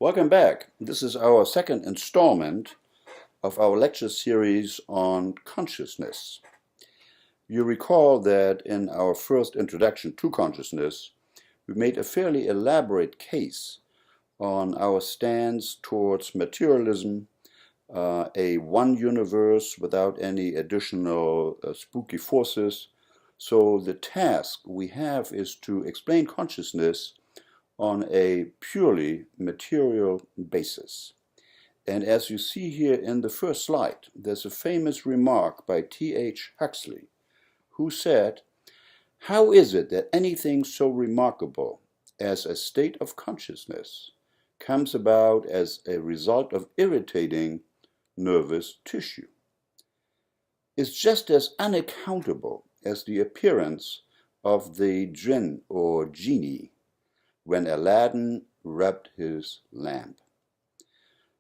Welcome back. This is our second installment of our lecture series on consciousness. You recall that in our first introduction to consciousness, we made a fairly elaborate case on our stance towards materialism, a one universe without any additional spooky forces. So the task we have is to explain consciousness on a purely material basis. And as you see here in the first slide, there's a famous remark by T.H. Huxley, who said, "How is it that anything so remarkable as a state of consciousness comes about as a result of irritating nervous tissue? It's just as unaccountable as the appearance of the jinn or genie when Aladdin rubbed his lamp."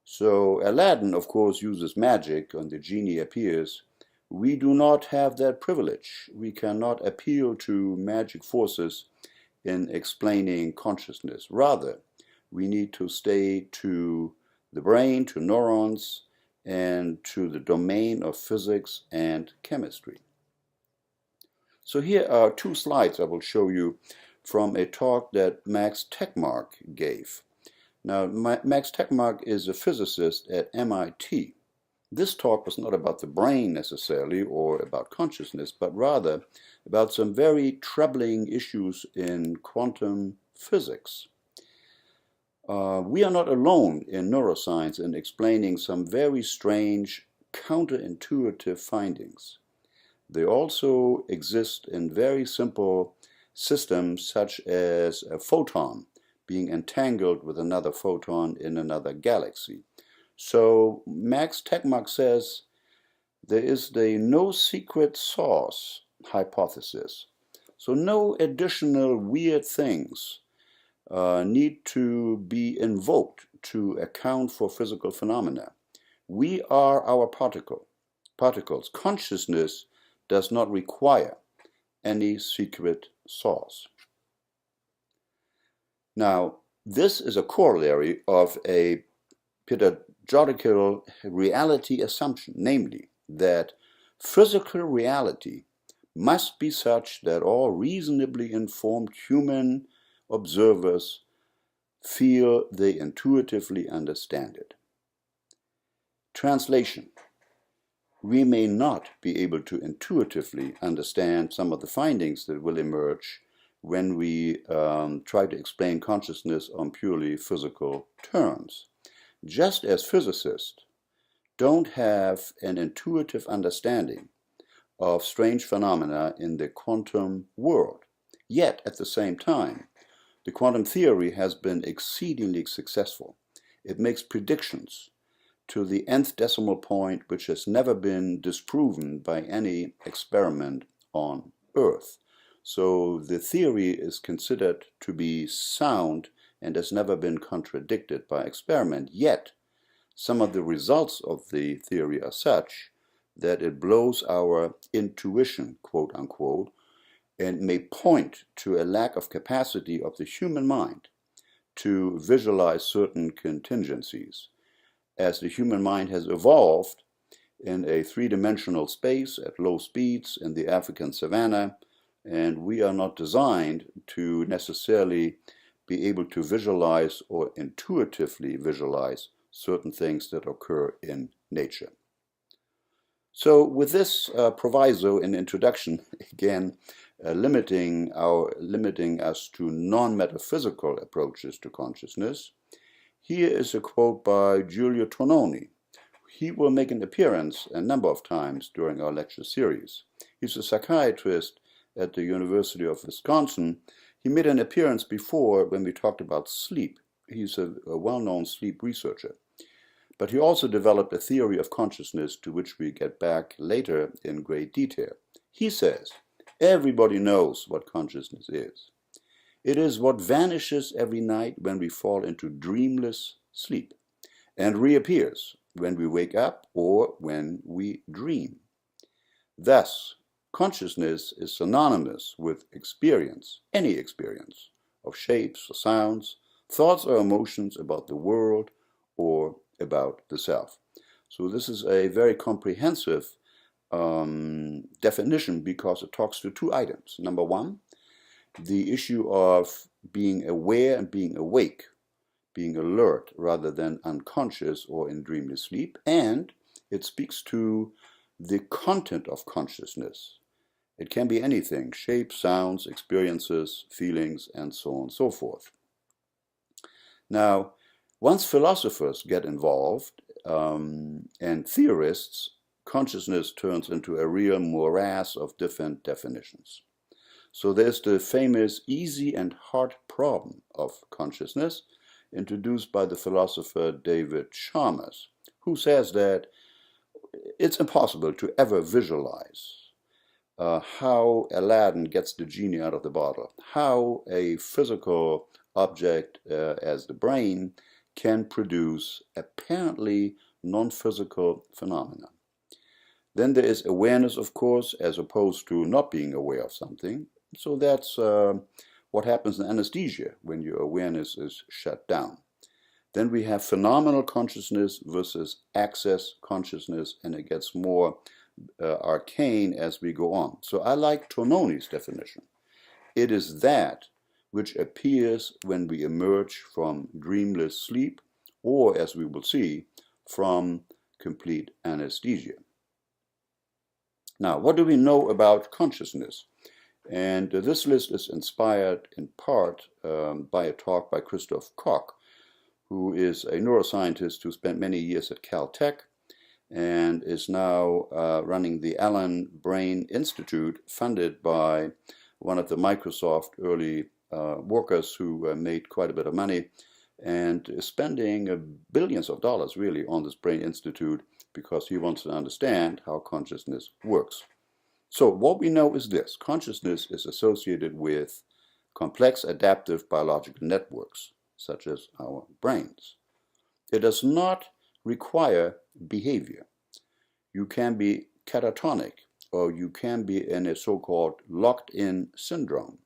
So Aladdin, of course, uses magic and the genie appears. We do not have that privilege. We cannot appeal to magic forces in explaining consciousness. Rather, we need to stay to the brain, to neurons, and to the domain of physics and chemistry. So here are two slides I will show you from a talk that Max Tegmark gave. Now, Max Tegmark is a physicist at MIT. This talk was not about the brain necessarily or about consciousness, but rather about some very troubling issues in quantum physics. We are not alone in neuroscience in explaining some very strange, counterintuitive findings. They also exist in very simple systems such as a photon being entangled with another photon in another galaxy. So Max Tegmark says there is the no secret source hypothesis. So no additional weird things need to be invoked to account for physical phenomena. We are our particles. Consciousness does not require any secret source. Now, this is a corollary of a pedagogical reality assumption, namely that physical reality must be such that all reasonably informed human observers feel they intuitively understand it. Translation: we may not be able to intuitively understand some of the findings that will emerge when we try to explain consciousness on purely physical terms. Just as physicists don't have an intuitive understanding of strange phenomena in the quantum world, yet at the same time, the quantum theory has been exceedingly successful. It makes predictions to the nth decimal point which has never been disproven by any experiment on Earth. So the theory is considered to be sound and has never been contradicted by experiment. Yet, some of the results of the theory are such that it blows our intuition, quote unquote, and may point to a lack of capacity of the human mind to visualize certain contingencies. As the human mind has evolved in a three-dimensional space at low speeds in the African savanna, and we are not designed to necessarily be able to visualize or intuitively visualize certain things that occur in nature. So with this proviso in introduction, again, limiting us to non-metaphysical approaches to consciousness, here is a quote by Giulio Tononi. He will make an appearance a number of times during our lecture series. He's a psychiatrist at the University of Wisconsin. He made an appearance before when we talked about sleep. He's a well-known sleep researcher. But he also developed a theory of consciousness to which we get back later in great detail. He says, everybody knows what consciousness is. It is what vanishes every night when we fall into dreamless sleep and reappears when we wake up or when we dream. Thus, consciousness is synonymous with experience, any experience, of shapes or sounds, thoughts or emotions about the world or about the self. So this is a very comprehensive definition because it talks to two items. Number one, the issue of being aware and being awake, being alert rather than unconscious or in dreamless sleep, and it speaks to the content of consciousness. It can be anything: shapes, sounds, experiences, feelings, and so on and so forth. Now, once philosophers get involved and theorists, consciousness turns into a real morass of different definitions. So there's the famous easy and hard problem of consciousness, introduced by the philosopher David Chalmers, who says that it's impossible to ever visualize how Aladdin gets the genie out of the bottle, how a physical object as the brain can produce apparently non-physical phenomena. Then there is awareness, of course, as opposed to not being aware of something. So that's what happens in anesthesia when your awareness is shut down. Then we have phenomenal consciousness versus access consciousness, and it gets more arcane as we go on. So I like Tononi's definition. It is that which appears when we emerge from dreamless sleep, or, as we will see, from complete anesthesia. Now, what do we know about consciousness? And this list is inspired in part by a talk by Christoph Koch, who is a neuroscientist who spent many years at Caltech and is now running the Allen Brain Institute, funded by one of the Microsoft early workers who made quite a bit of money, and is spending billions of dollars really on this Brain Institute because he wants to understand how consciousness works. So what we know is this: consciousness is associated with complex adaptive biological networks, such as our brains. It does not require behavior. You can be catatonic, or you can be in a so-called locked-in syndrome,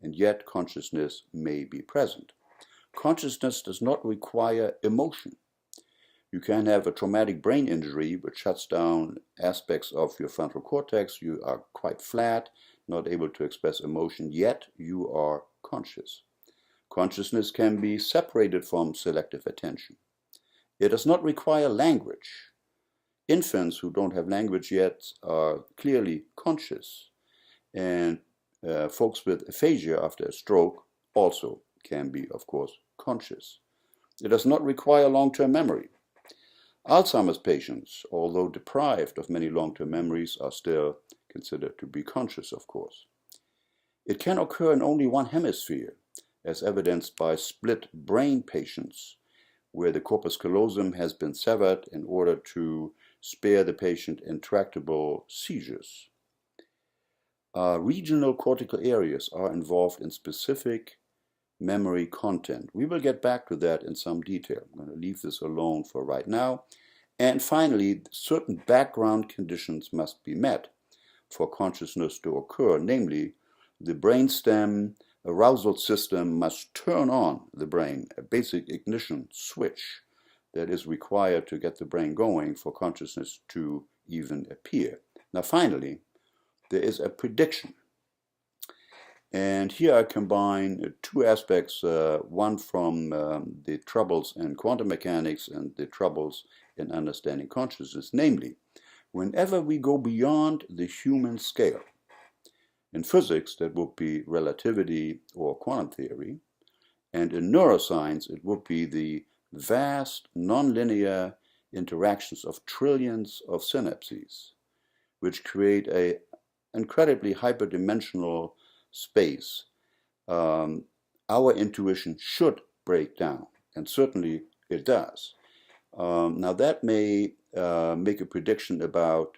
and yet consciousness may be present. Consciousness does not require emotion. You can have a traumatic brain injury which shuts down aspects of your frontal cortex. You are quite flat, not able to express emotion, yet you are conscious. Consciousness can be separated from selective attention. It does not require language. Infants who don't have language yet are clearly conscious, and folks with aphasia after a stroke also can be, of course, conscious. It does not require long-term memory. Alzheimer's patients, although deprived of many long-term memories, are still considered to be conscious, of course. It can occur in only one hemisphere, as evidenced by split brain patients, where the corpus callosum has been severed in order to spare the patient intractable seizures. Regional cortical areas are involved in specific memory content. We will get back to that in some detail. I'm going to leave this alone for right now. And finally, certain background conditions must be met for consciousness to occur, namely, the brainstem arousal system must turn on the brain, a basic ignition switch that is required to get the brain going for consciousness to even appear. Now finally, there is a prediction. And here I combine two aspects, one from the troubles in quantum mechanics and the troubles in understanding consciousness, namely, whenever we go beyond the human scale, in physics that would be relativity or quantum theory, and in neuroscience it would be the vast nonlinear interactions of trillions of synapses, which create an incredibly hyperdimensional space. Our intuition should break down, and certainly it does. Now that may make a prediction about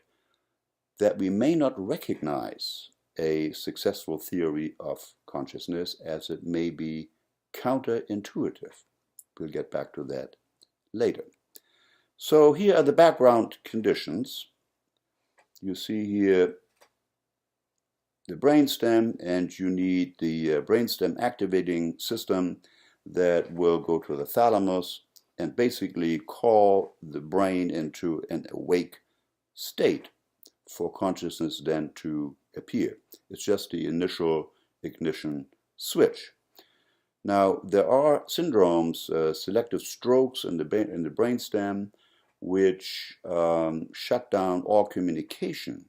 that we may not recognize a successful theory of consciousness, as it may be counterintuitive. We'll get back to that later. So here are the background conditions. You see here the brainstem, and you need the brainstem activating system that will go to the thalamus and basically call the brain into an awake state for consciousness then to appear. It's just the initial ignition switch. Now, there are syndromes, selective strokes in the brainstem, which shut down all communication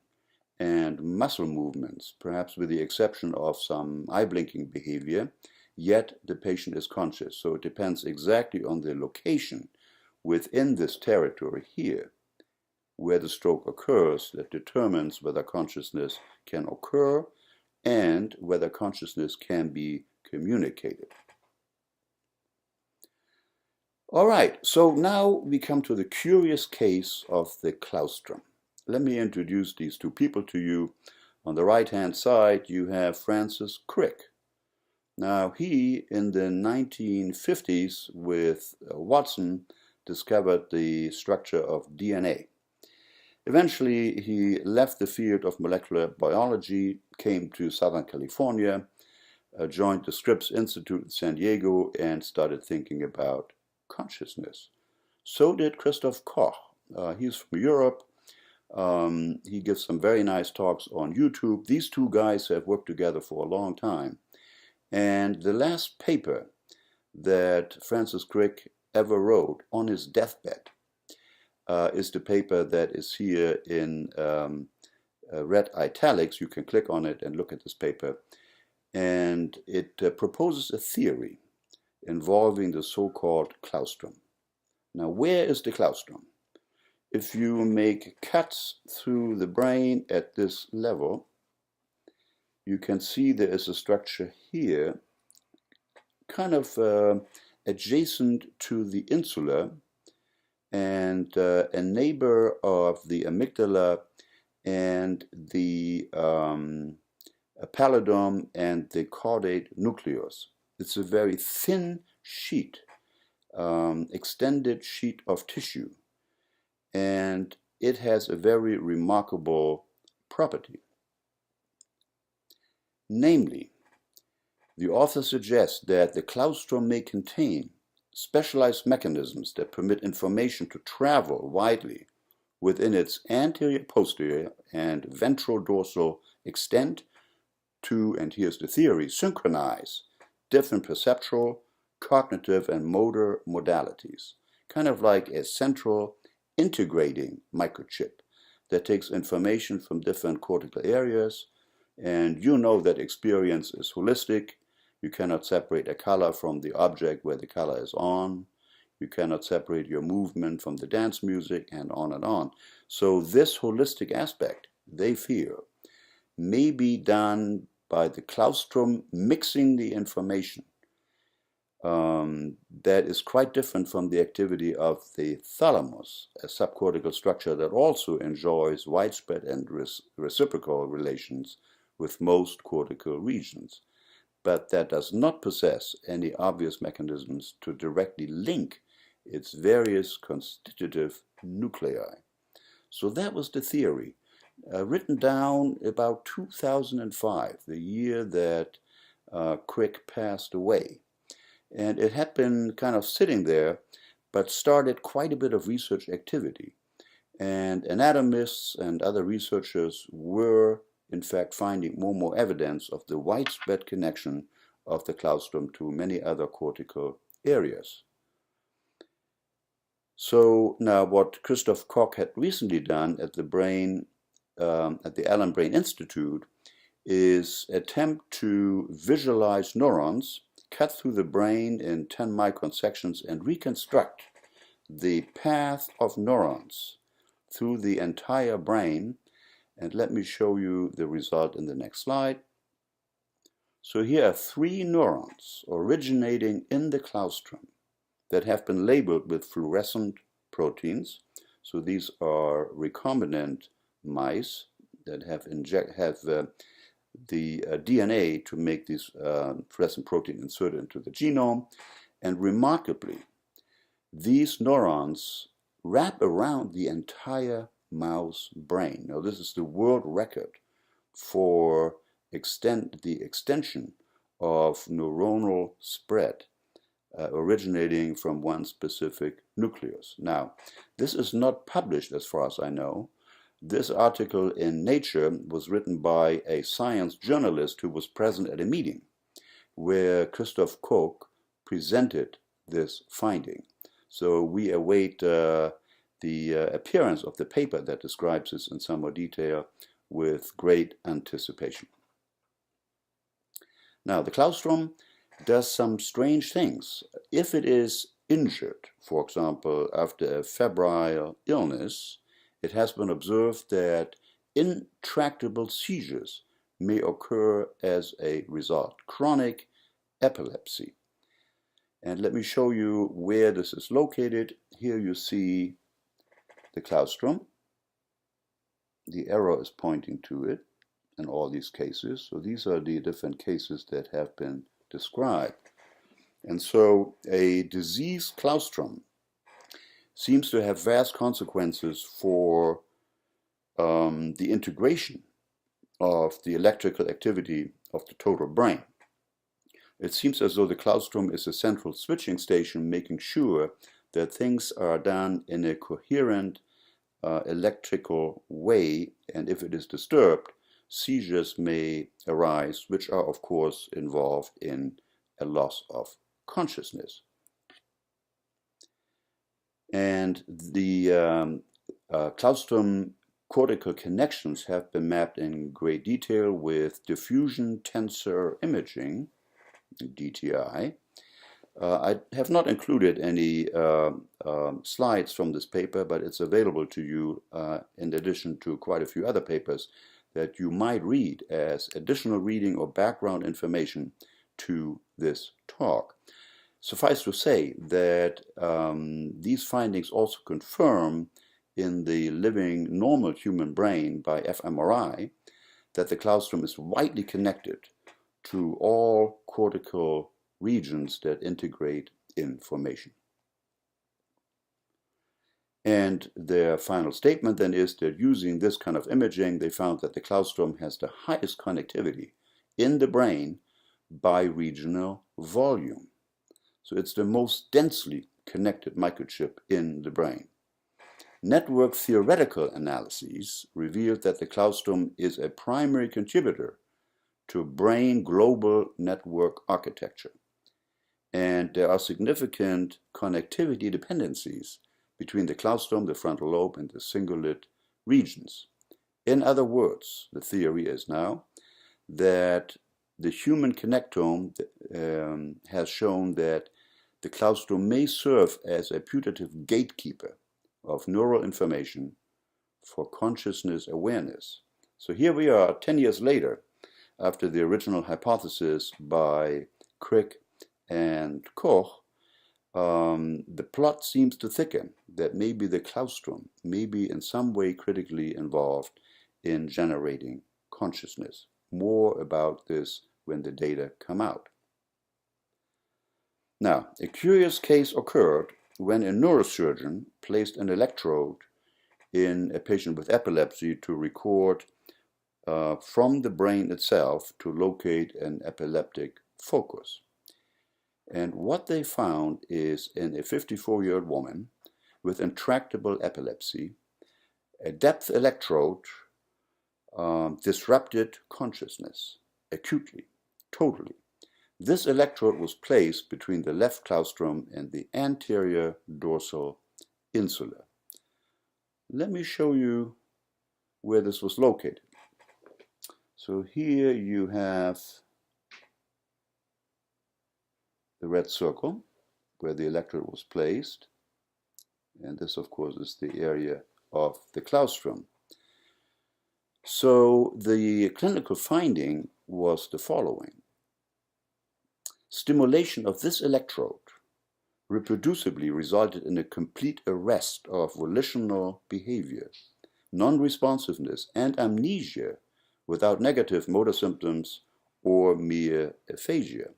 and muscle movements, perhaps with the exception of some eye blinking behavior, yet the patient is conscious. So it depends exactly on the location within this territory here where the stroke occurs that determines whether consciousness can occur and whether consciousness can be communicated. All right, so now we come to the curious case of the claustrum. Let me introduce these two people to you. On the right-hand side, you have Francis Crick. Now, he, in the 1950s, with Watson, discovered the structure of DNA. Eventually, he left the field of molecular biology, came to Southern California, joined the Scripps Institute in San Diego, and started thinking about consciousness. So did Christoph Koch. He's from Europe. He gives some very nice talks on YouTube. These two guys have worked together for a long time. And the last paper that Francis Crick ever wrote on his deathbed is the paper that is here in red italics. You can click on it and look at this paper. And it proposes a theory involving the so-called claustrum. Now, where is the claustrum? If you make cuts through the brain at this level, you can see there is a structure here, kind of adjacent to the insula and a neighbor of the amygdala and the pallidum and the caudate nucleus. It's a very thin sheet, extended sheet of tissue, and it has a very remarkable property. Namely, the author suggests that the claustrum may contain specialized mechanisms that permit information to travel widely within its anterior, posterior, and ventral dorsal extent to, and here's the theory, synchronize different perceptual, cognitive, and motor modalities, kind of like a central integrating microchip that takes information from different cortical areas. And you know that experience is holistic. You cannot separate a color from the object where the color is on. You cannot separate your movement from the dance music, and on and on. So this holistic aspect, they feel, may be done by the claustrum mixing the information. That is quite different from the activity of the thalamus, a subcortical structure that also enjoys widespread and reciprocal relations with most cortical regions, but that does not possess any obvious mechanisms to directly link its various constitutive nuclei. So that was the theory, written down about 2005, the year that Crick passed away. And it had been kind of sitting there, but started quite a bit of research activity. And anatomists and other researchers were, in fact, finding more and more evidence of the widespread connection of the claustrum to many other cortical areas. So now what Christoph Koch had recently done at the Allen Brain Institute is attempt to visualize neurons cut through the brain in 10 micron sections and reconstruct the path of neurons through the entire brain. And let me show you the result in the next slide. So here are 3 neurons originating in the claustrum that have been labeled with fluorescent proteins. So these are recombinant mice that have the DNA to make this fluorescent protein inserted into the genome. And remarkably, these neurons wrap around the entire mouse brain. Now, this is the world record for the extension of neuronal spread originating from one specific nucleus. Now, this is not published as far as I know. This article in Nature was written by a science journalist who was present at a meeting where Christoph Koch presented this finding. So we await the appearance of the paper that describes this in some more detail with great anticipation. Now, the claustrum does some strange things. If it is injured, for example, after a febrile illness, it has been observed that intractable seizures may occur as a result. Chronic epilepsy. And let me show you where this is located. Here you see the claustrum. The arrow is pointing to it in all these cases. So these are the different cases that have been described. And so a diseased claustrum seems to have vast consequences for the integration of the electrical activity of the total brain. It seems as though the claustrum is a central switching station, making sure that things are done in a coherent electrical way, and if it is disturbed, seizures may arise, which are of course involved in a loss of consciousness. And the claustrum cortical connections have been mapped in great detail with diffusion tensor imaging, DTI. I have not included any slides from this paper, but it's available to you in addition to quite a few other papers that you might read as additional reading or background information to this talk. Suffice to say that these findings also confirm in the living normal human brain by fMRI that the claustrum is widely connected to all cortical regions that integrate information. And their final statement then is that using this kind of imaging, they found that the claustrum has the highest connectivity in the brain by regional volume. So it's the most densely connected microchip in the brain. Network theoretical analyses revealed that the claustrum is a primary contributor to brain global network architecture. And there are significant connectivity dependencies between the claustrum, the frontal lobe, and the cingulate regions. In other words, the theory is now that the human connectome has shown that the claustrum may serve as a putative gatekeeper of neural information for consciousness awareness. So here we are 10 years later, after the original hypothesis by Crick and Koch, the plot seems to thicken that maybe the claustrum may be in some way critically involved in generating consciousness. More about this when the data come out. Now, a curious case occurred when a neurosurgeon placed an electrode in a patient with epilepsy to record from the brain itself to locate an epileptic focus. And what they found is in a 54-year-old woman with intractable epilepsy, a depth electrode disrupted consciousness acutely, totally. This electrode was placed between the left claustrum and the anterior dorsal insula. Let me show you where this was located. So here you have the red circle where the electrode was placed, and this of course is the area of the claustrum. So the clinical finding was the following. Stimulation of this electrode reproducibly resulted in a complete arrest of volitional behavior, non-responsiveness, and amnesia without negative motor symptoms or mere aphasia.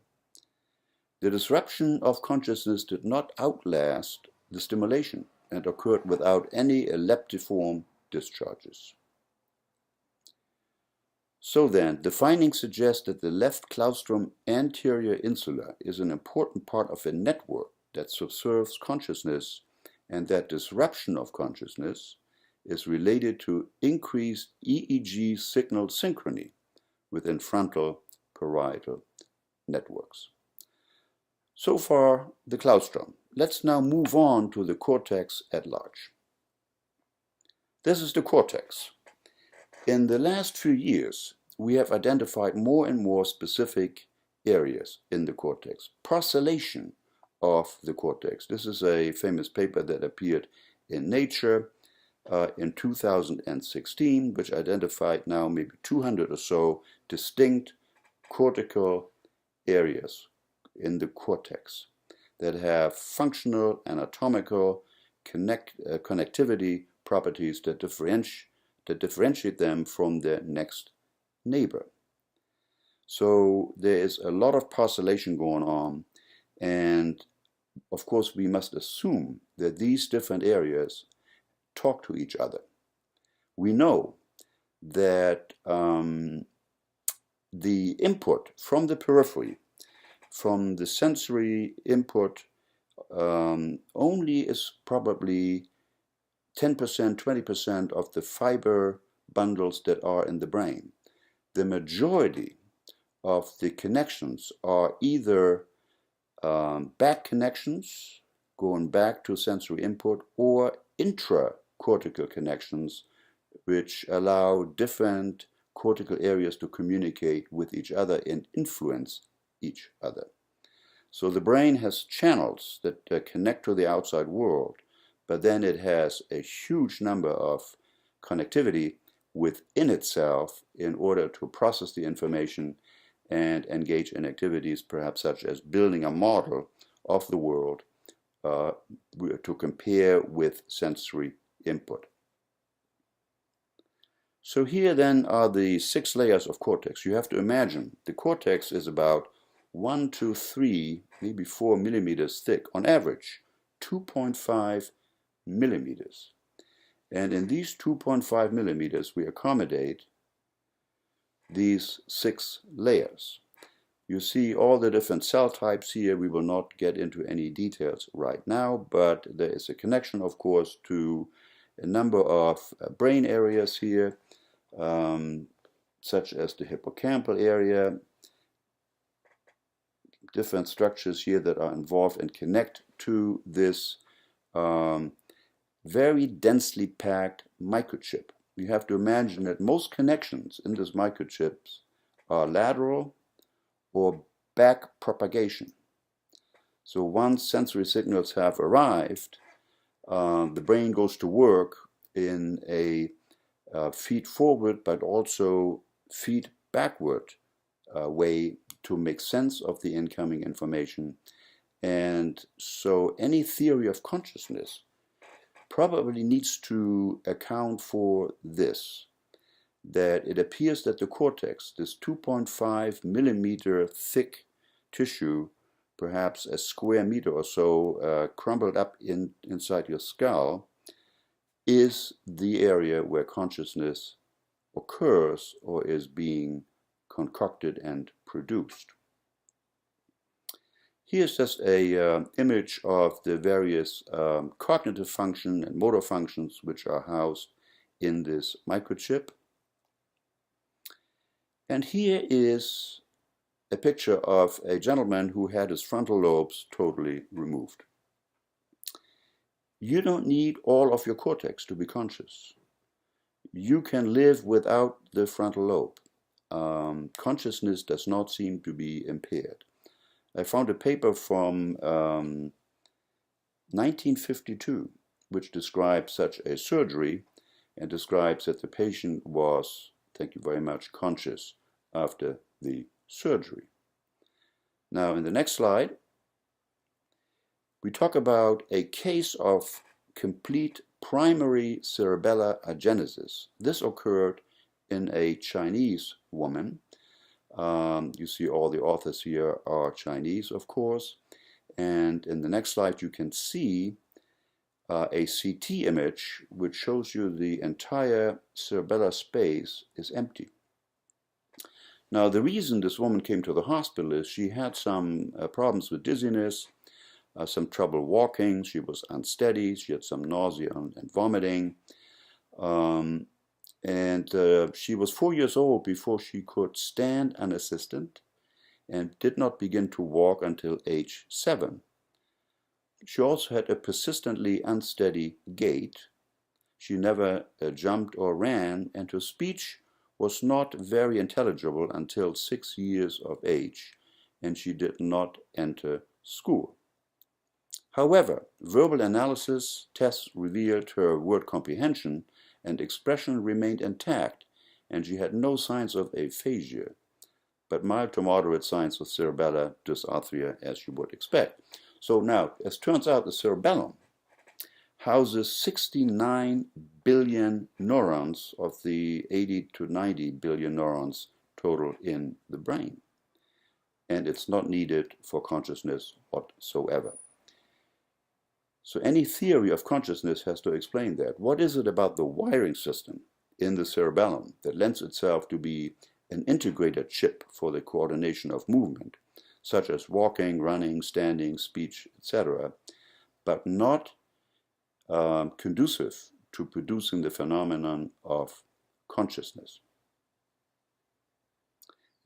The disruption of consciousness did not outlast the stimulation and occurred without any epileptiform discharges. So then, the findings suggest that the left claustrum anterior insula is an important part of a network that subserves consciousness, and that disruption of consciousness is related to increased EEG signal synchrony within frontal parietal networks. So far, the claustrum. Let's now move on to the cortex at large. This is the cortex. In the last few years, we have identified more and more specific areas in the cortex. Parcellation of the cortex. This is a famous paper that appeared in Nature in 2016, which identified now maybe 200 or so distinct cortical areas in the cortex that have functional, anatomical, connectivity properties that differentiate them from their next neighbor. So there is a lot of parcellation going on, and of course we must assume that these different areas talk to each other. We know that the input from the periphery, from the sensory input, only is probably 10%, 20% of the fiber bundles that are in the brain. The majority of the connections are either back connections, going back to sensory input, or intracortical connections, which allow different cortical areas to communicate with each other and influence each other. So the brain has channels that connect to the outside world, but then it has a huge number of connectivity within itself in order to process the information and engage in activities perhaps such as building a model of the world to compare with sensory input. So here then are the 6 layers of cortex. You have to imagine the cortex is about 1 to 3, maybe 4 millimeters thick, on average 2.5 millimeters. And in these 2.5 millimeters we accommodate these 6 layers. You see all the different cell types here. We will not get into any details right now, but there is a connection, of course, to a number of brain areas here, such as the hippocampal area, different structures here that are involved and connect to this very densely packed microchip. You have to imagine that most connections in this microchips are lateral or back propagation. So once sensory signals have arrived, the brain goes to work in a feed forward but also feed backward way to make sense of the incoming information. And so any theory of consciousness probably needs to account for this, that it appears that the cortex, this 2.5 millimeter thick tissue, perhaps a square meter or so crumbled up inside your skull, is the area where consciousness occurs or is being concocted and produced. Here's just a image of the various cognitive function and motor functions which are housed in this microchip. And here is a picture of a gentleman who had his frontal lobes totally removed. You don't need all of your cortex to be conscious. You can live without the frontal lobe. Consciousness does not seem to be impaired. I found a paper from 1952 which describes such a surgery and describes that the patient was, thank you very much, conscious after the surgery. Now in the next slide we talk about a case of complete primary cerebellar agenesis. This occurred in a Chinese woman. You see all the authors here are Chinese, of course, and in the next slide you can see a CT image which shows you the entire cerebellar space is empty. Now, the reason this woman came to the hospital is she had some problems with dizziness, some trouble walking, she was unsteady, she had some nausea and vomiting, she was 4 years old before she could stand unassisted and did not begin to walk until age 7. She also had a persistently unsteady gait. She never jumped or ran, and her speech was not very intelligible until 6 years of age, and she did not enter school. However, verbal analysis tests revealed her word comprehension and expression remained intact, and she had no signs of aphasia, but mild to moderate signs of cerebellar dysarthria, as you would expect. So now, as turns out, the cerebellum houses 69 billion neurons of the 80 to 90 billion neurons total in the brain. And it's not needed for consciousness whatsoever. So any theory of consciousness has to explain that. What is it about the wiring system in the cerebellum that lends itself to be an integrated chip for the coordination of movement, such as walking, running, standing, speech, etc., but not conducive to producing the phenomenon of consciousness?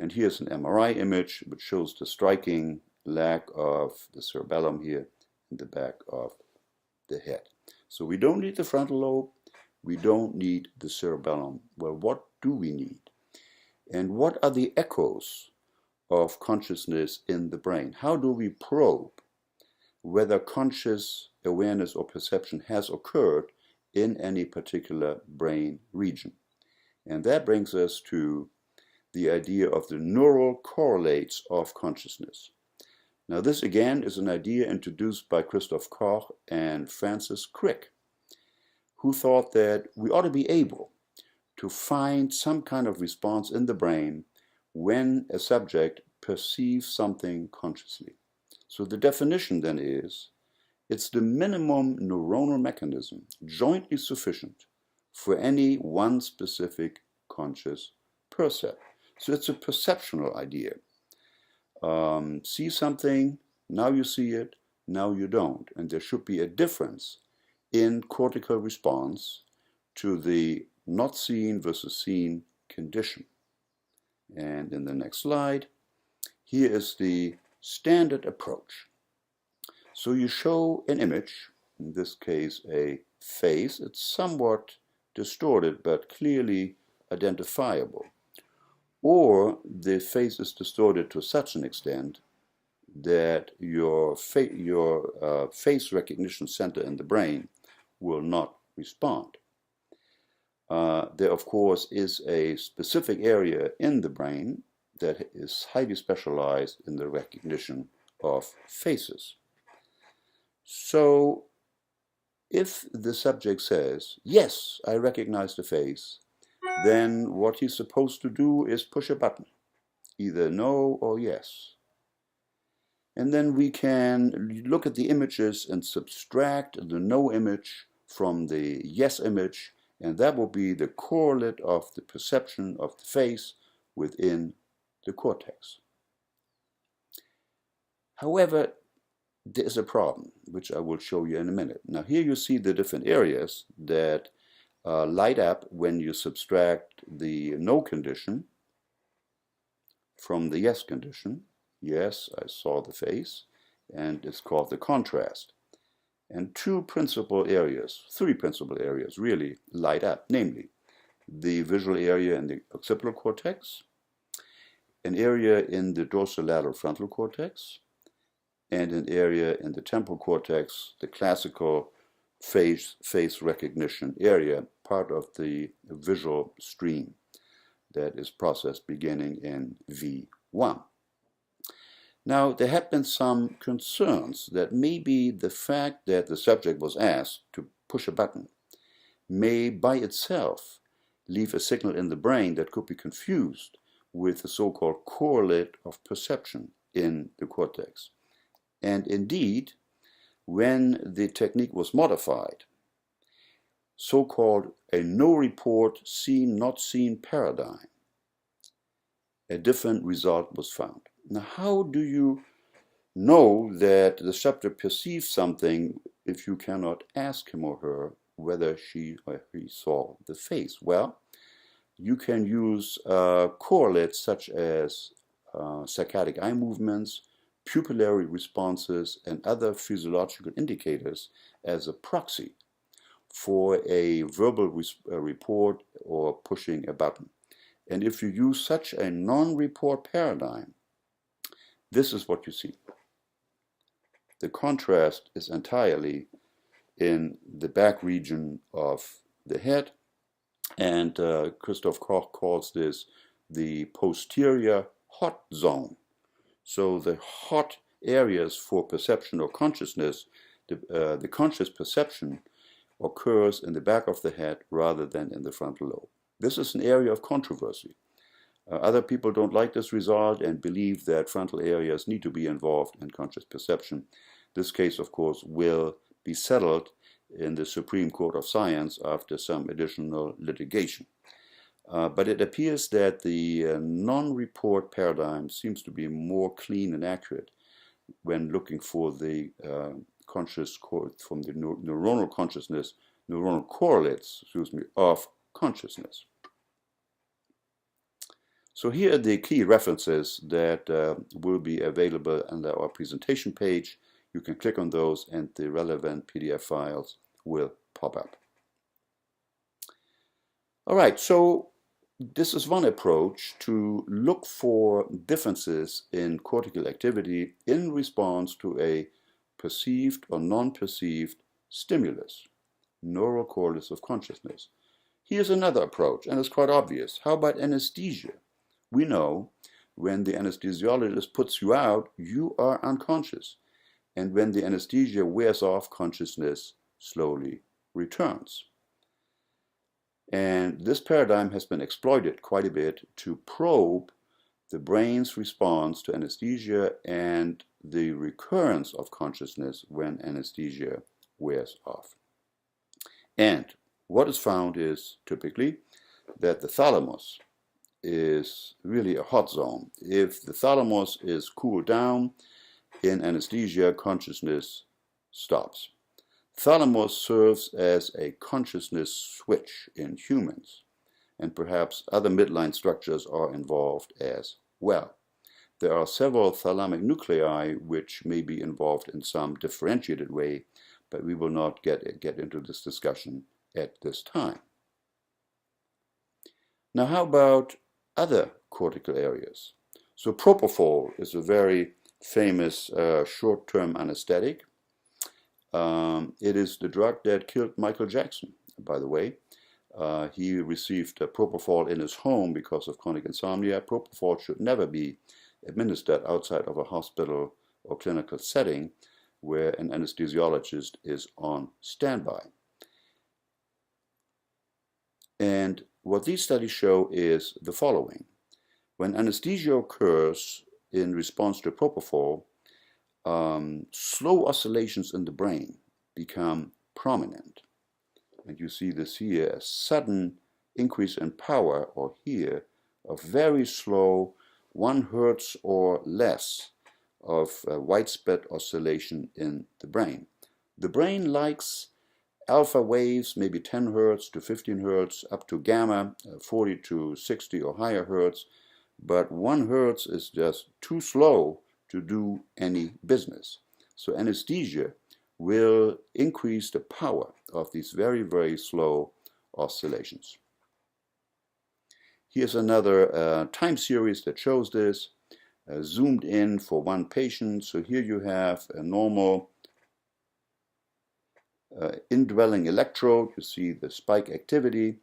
And here's an MRI image which shows the striking lack of the cerebellum here in the back of the head. So we don't need the frontal lobe, we don't need the cerebellum. Well, what do we need? And what are the echoes of consciousness in the brain? How do we probe whether conscious awareness or perception has occurred in any particular brain region? And that brings us to the idea of the neural correlates of consciousness. Now, this again is an idea introduced by Christoph Koch and Francis Crick, who thought that we ought to be able to find some kind of response in the brain when a subject perceives something consciously. So the definition then is, it's the minimum neuronal mechanism jointly sufficient for any one specific conscious percept. So it's a perceptual idea. See something, now you see it, now you don't. And there should be a difference in cortical response to the not seen versus seen condition. And in the next slide, here is the standard approach. So you show an image, in this case a face. It's somewhat distorted but clearly identifiable. Or the face is distorted to such an extent that your face recognition center in the brain will not respond. There, of course, is a specific area in the brain that is highly specialized in the recognition of faces. So, if the subject says, yes, I recognize the face, then what he's supposed to do is push a button, either no or yes. And then we can look at the images and subtract the no image from the yes image, and that will be the correlate of the perception of the face within the cortex. However, there is a problem, which I will show you in a minute. Now here you see the different areas that light up when you subtract the no condition from the yes condition. Yes, I saw the face, and it's called the contrast. And three principal areas really light up, namely the visual area in the occipital cortex, an area in the dorsolateral frontal cortex, and an area in the temporal cortex, the classical face recognition area, part of the visual stream that is processed beginning in V1. Now, there have been some concerns that maybe the fact that the subject was asked to push a button may by itself leave a signal in the brain that could be confused with the so-called correlate of perception in the cortex. And indeed, when the technique was modified, so-called a no report seen not seen paradigm a different result was found. Now, how do you know that the subject perceives something if you cannot ask him or her whether she or he saw the face? Well, you can use correlates such as saccadic eye movements, pupillary responses, and other physiological indicators as a proxy for a verbal report or pushing a button. And if you use such a non-report paradigm, this is what you see. The contrast is entirely in the back region of the head, and Christoph Koch calls this the Posterior Hot Zone. So the hot areas for perception or consciousness, the conscious perception occurs in the back of the head rather than in the frontal lobe. This is an area of controversy. Other people don't like this result and believe that frontal areas need to be involved in conscious perception. This case, of course, will be settled in the Supreme Court of Science after some additional litigation. But it appears that the non-report paradigm seems to be more clean and accurate when looking for the conscious from the neuronal consciousness, neuronal correlates, of consciousness. So here are the key references that will be available under our presentation page. You can click on those and the relevant PDF files will pop up. All right, so this is one approach to look for differences in cortical activity in response to a perceived or non-perceived stimulus, neural correlates of consciousness. Here's another approach, and it's quite obvious. How about anesthesia? We know when the anesthesiologist puts you out, you are unconscious. And when the anesthesia wears off, consciousness slowly returns. And this paradigm has been exploited quite a bit to probe the brain's response to anesthesia and the recurrence of consciousness when anesthesia wears off. And what is found is typically that the thalamus is really a hot zone. If the thalamus is cooled down in anesthesia, consciousness stops. Thalamus serves as a consciousness switch in humans, and perhaps other midline structures are involved as well. There are several thalamic nuclei which may be involved in some differentiated way, but we will not get into this discussion at this time. Now, how about other cortical areas? So propofol is a very famous short-term anesthetic. It is the drug that killed Michael Jackson, by the way. He received propofol in his home because of chronic insomnia. Propofol should never be administered outside of a hospital or clinical setting where an anesthesiologist is on standby. And what these studies show is the following. When anesthesia occurs in response to propofol, slow oscillations in the brain become prominent. And you see this here, a sudden increase in power, or here, a very slow 1 hertz or less of widespread oscillation in the brain. The brain likes alpha waves, maybe 10 hertz to 15 hertz, up to gamma, 40 to 60 or higher hertz, but 1 hertz is just too slow to do any business. So anesthesia will increase the power of these very, very slow oscillations. Here's another time series that shows this, zoomed in for one patient. So here you have a normal indwelling electrode. You see the spike activity,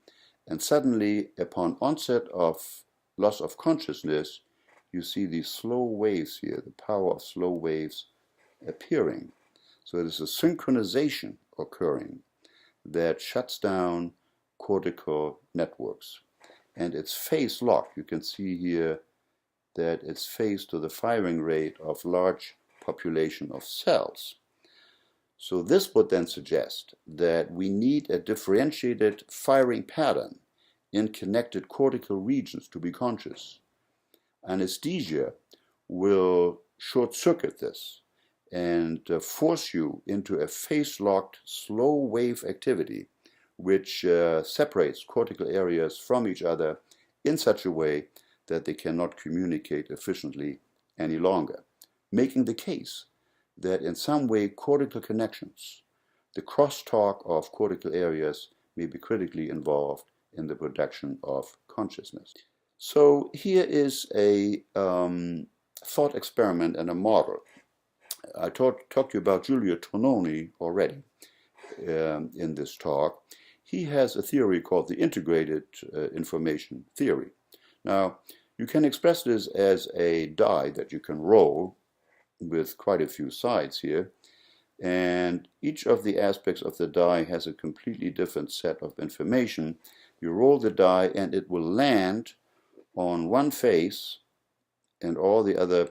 and suddenly upon onset of loss of consciousness, you see these slow waves here, the power of slow waves appearing. So there's a synchronization occurring that shuts down cortical networks. And it's phase locked. You can see here that it's phased to the firing rate of large population of cells. So this would then suggest that we need a differentiated firing pattern in connected cortical regions to be conscious. anesthesia will short-circuit this and force you into a phase-locked slow wave activity which separates cortical areas from each other in such a way that they cannot communicate efficiently any longer, making the case that in some way cortical connections, the crosstalk of cortical areas, may be critically involved in the production of consciousness. So here is a thought experiment and a model. I talked to you about Giulio Tononi already in this talk. He has a theory called the integrated information theory. Now, you can express this as a die that you can roll with quite a few sides here, and each of the aspects of the die has a completely different set of information. You roll the die and it will land on one face, and all the other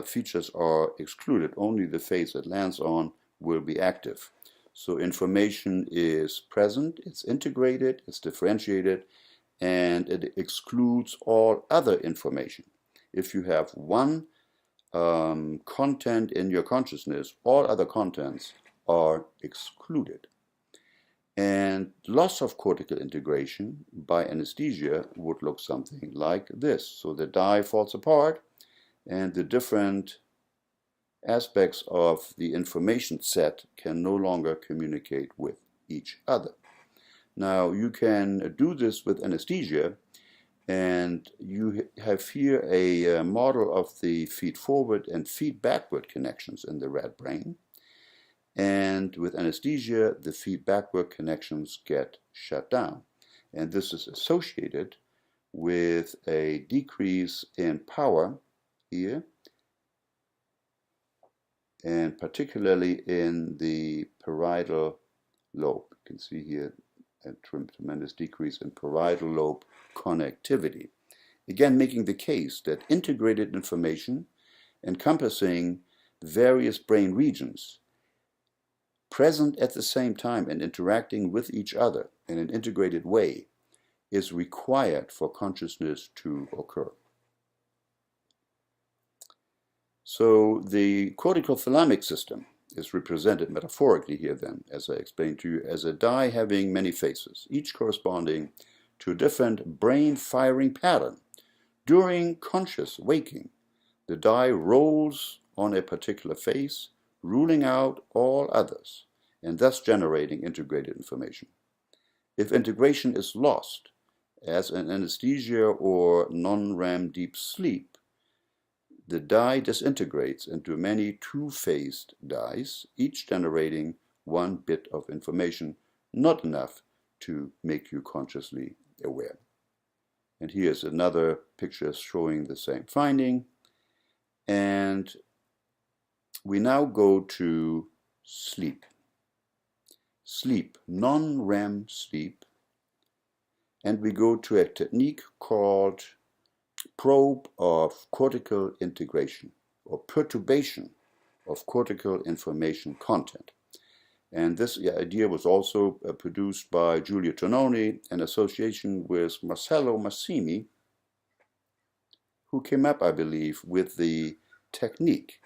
features are excluded. Only the face it lands on will be active. So information is present, it's integrated, it's differentiated, and it excludes all other information. If you have one content in your consciousness, all other contents are excluded. And loss of cortical integration by anesthesia would look something like this. So the die falls apart and the different aspects of the information set can no longer communicate with each other. Now you can do this with anesthesia, and you have here a model of the feed-forward and feed-backward connections in the rat brain. And with anesthesia, the feed-backward connections get shut down. And this is associated with a decrease in power here, and particularly in the parietal lobe. You can see here a tremendous decrease in parietal lobe connectivity. Again, making the case that integrated information encompassing various brain regions present at the same time and interacting with each other in an integrated way is required for consciousness to occur. So the cortico-thalamic system is represented metaphorically here then, as I explained to you, as a die having many faces, each corresponding to a different brain firing pattern. During conscious waking, the die rolls on a particular face, ruling out all others, and thus generating integrated information. If integration is lost, as in anesthesia or non-REM deep sleep, the die disintegrates into many two-phased dies, each generating one bit of information, not enough to make you consciously aware. And here's another picture showing the same finding. And we now go to sleep. Sleep, non-REM sleep. And we go to a technique called probe of cortical integration, or perturbation of cortical information content. And this idea was also produced by Giulio Tononi in association with Marcello Massimi, who came up, I believe, with the technique.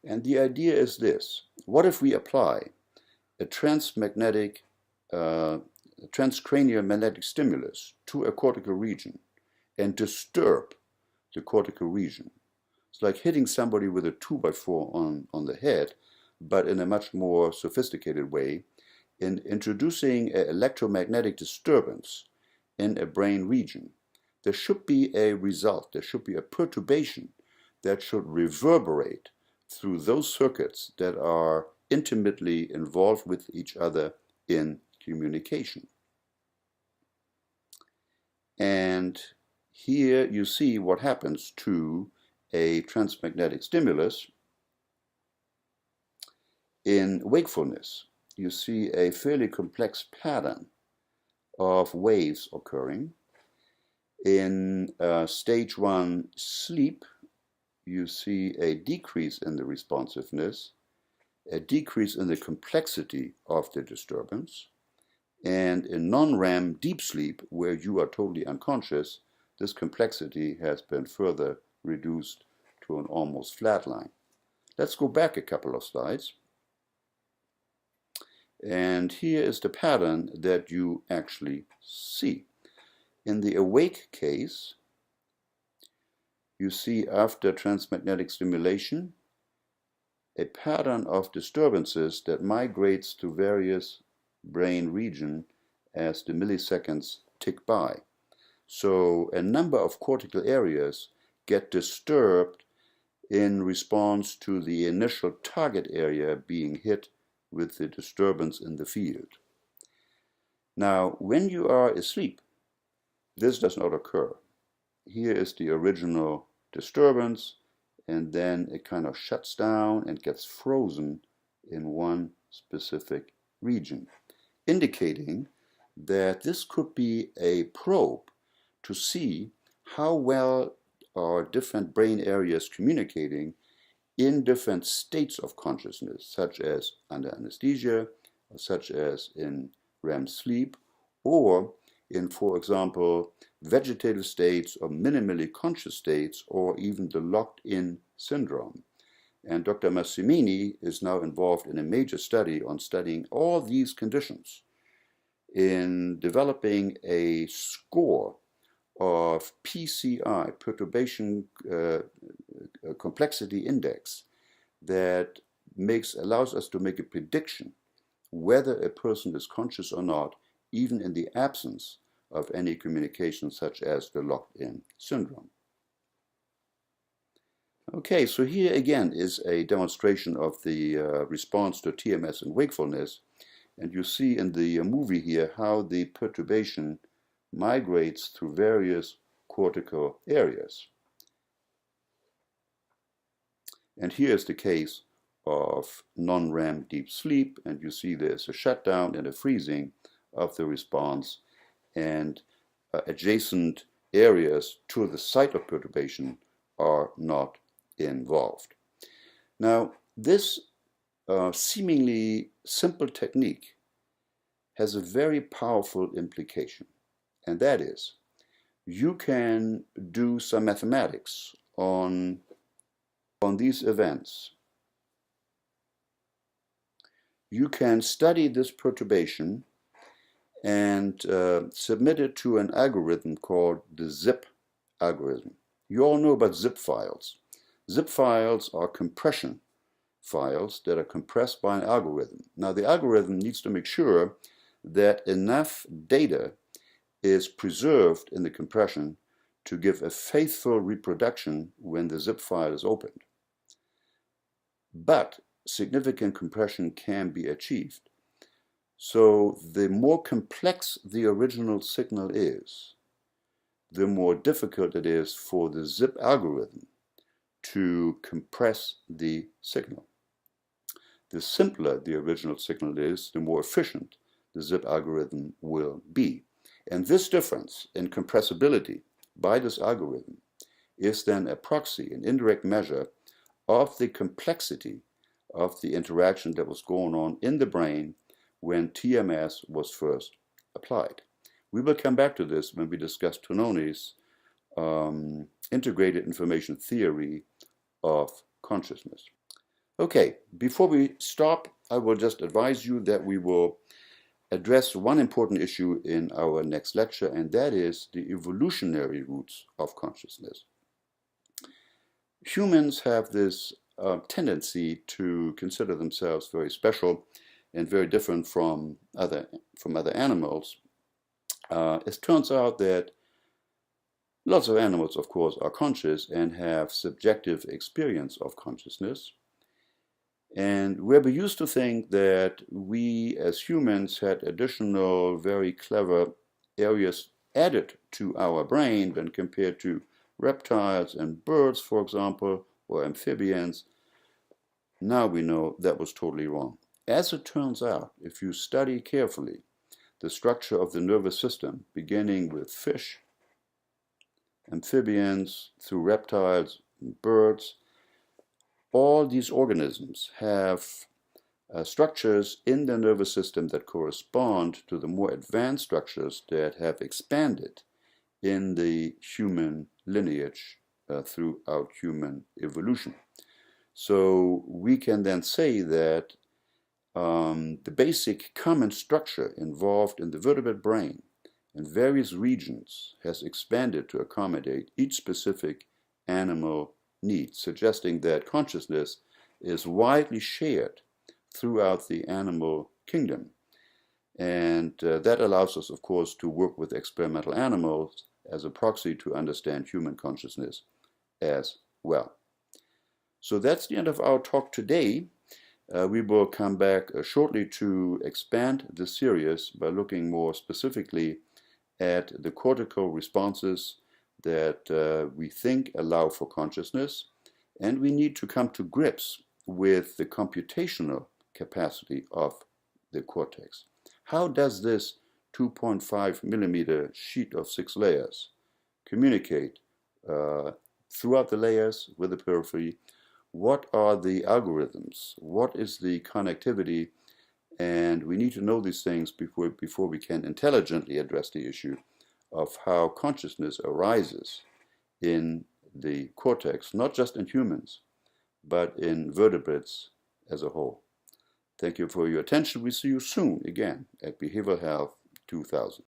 And the idea is this: what if we apply a transcranial magnetic stimulus to a cortical region and disturb the cortical region? It's like hitting somebody with a 2x4 on the head, but in a much more sophisticated way, in introducing an electromagnetic disturbance in a brain region. There should be a result, there should be a perturbation that should reverberate through those circuits that are intimately involved with each other in communication. And here you see what happens to a transmagnetic stimulus. In wakefulness, you see a fairly complex pattern of waves occurring. In stage 1 sleep, you see a decrease in the responsiveness, a decrease in the complexity of the disturbance. And in non-REM deep sleep, where you are totally unconscious, this complexity has been further reduced to an almost flat line. Let's go back a couple of slides. And here is the pattern that you actually see. In the awake case, you see after transmagnetic stimulation a pattern of disturbances that migrates to various brain regions as the milliseconds tick by. So a number of cortical areas get disturbed in response to the initial target area being hit with the disturbance in the field. Now, when you are asleep, this does not occur. Here is the original disturbance, and then it kind of shuts down and gets frozen in one specific region, indicating that this could be a probe to see how well are different brain areas communicating in different states of consciousness, such as under anesthesia, or such as in REM sleep, or in, for example, vegetative states or minimally conscious states, or even the locked-in syndrome. And Dr. Massimini is now involved in a major study on studying all these conditions in developing a score of PCI, Perturbation Complexity Index, that allows us to make a prediction whether a person is conscious or not, even in the absence of any communication such as the locked-in syndrome. Okay, so here again is a demonstration of the response to TMS and wakefulness, and you see in the movie here how the perturbation migrates through various cortical areas. And here is the case of non-REM deep sleep, and you see there's a shutdown and a freezing of the response, and adjacent areas to the site of perturbation are not involved. Now, this seemingly simple technique has a very powerful implication, and that is you can do some mathematics on these events. You can study this perturbation and submit it to an algorithm called the zip algorithm. You all know about zip files. Zip files are compression files that are compressed by an algorithm. Now, the algorithm needs to make sure that enough data is preserved in the compression to give a faithful reproduction when the zip file is opened. But significant compression can be achieved. So the more complex the original signal is, the more difficult it is for the zip algorithm to compress the signal. The simpler the original signal is, the more efficient the zip algorithm will be. And this difference in compressibility by this algorithm is then a proxy, an indirect measure of the complexity of the interaction that was going on in the brain when TMS was first applied. We will come back to this when we discuss Tononi's integrated information theory of consciousness. Okay, before we stop, I will just advise you that we will address one important issue in our next lecture, and that is the evolutionary roots of consciousness. Humans have this tendency to consider themselves very special and very different from other animals. It turns out that lots of animals, of course, are conscious and have subjective experience of consciousness. And where we used to think that we as humans had additional very clever areas added to our brain when compared to reptiles and birds, for example, or amphibians, now we know that was totally wrong. As it turns out, if you study carefully the structure of the nervous system, beginning with fish, amphibians, through reptiles and birds, all these organisms have structures in the nervous system that correspond to the more advanced structures that have expanded in the human lineage throughout human evolution. So we can then say that the basic common structure involved in the vertebrate brain in various regions has expanded to accommodate each specific animal need, suggesting that consciousness is widely shared throughout the animal kingdom. And that allows us, of course, to work with experimental animals as a proxy to understand human consciousness as well. So that's the end of our talk today. We will come back shortly to expand the series by looking more specifically at the cortical responses that we think allow for consciousness, and we need to come to grips with the computational capacity of the cortex. How does this 2.5 millimeter sheet of 6 layers communicate throughout the layers with the periphery? What are the algorithms? What is the connectivity? And we need to know these things before we can intelligently address the issue of how consciousness arises in the cortex, not just in humans, but in vertebrates as a whole. Thank you for your attention. We see you soon again at Behavioral Health 2000.